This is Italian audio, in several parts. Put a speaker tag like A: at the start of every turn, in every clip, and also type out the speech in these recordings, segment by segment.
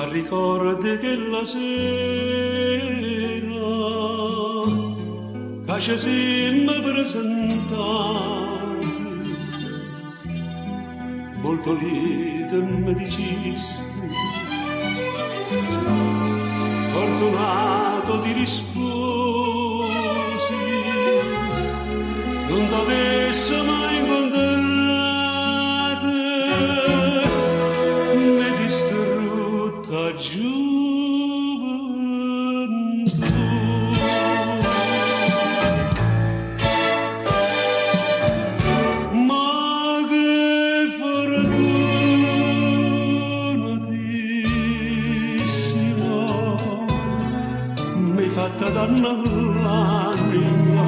A: ma ricordi che la sera che ci siamo presentati molto lieta mi dicisti fortunato ti risposi non t'avesse mai incontrato mi distrutta gioventù ma che fortunatissima mi fatta danno l'anima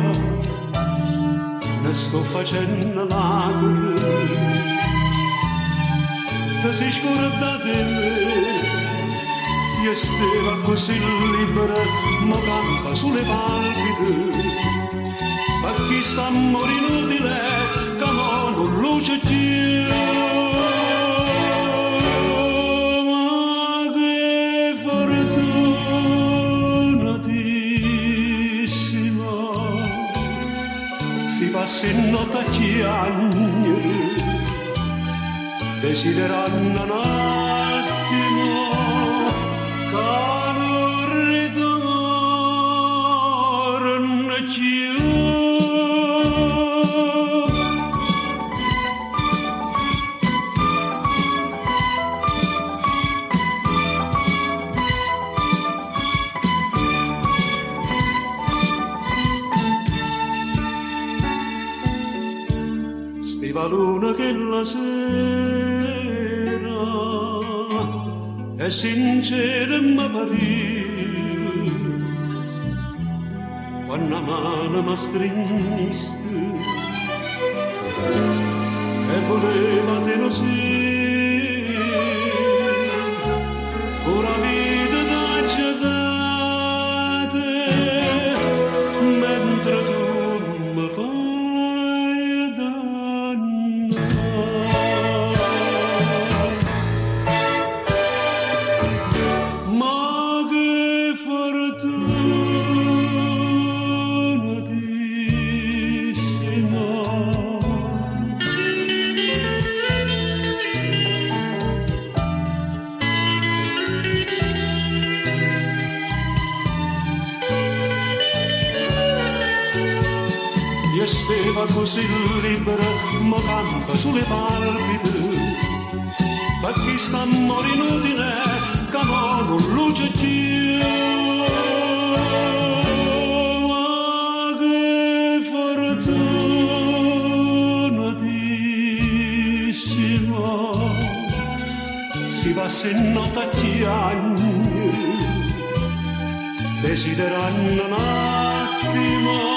A: ne sto facendo lacrime ti sei scordata di me io stava così libera ma campa sulle palpite ma chi sta a morire inutile che non luce più ma che fortunatissima si passa in notte a chiagnere desiderando un attimo che non ritorna più stiva luna che la sera è sincera m'appariva quando mano mi stringiste e voleva te lo sì ora vita t'ha date mentre tu mi fai danno ma che fortunatissima io stava così libera ma campa sulle palpite ma chi sta a morire inutile che non luce più ma che fortunatissima si passa in notte a chiagnere desiderando un attimo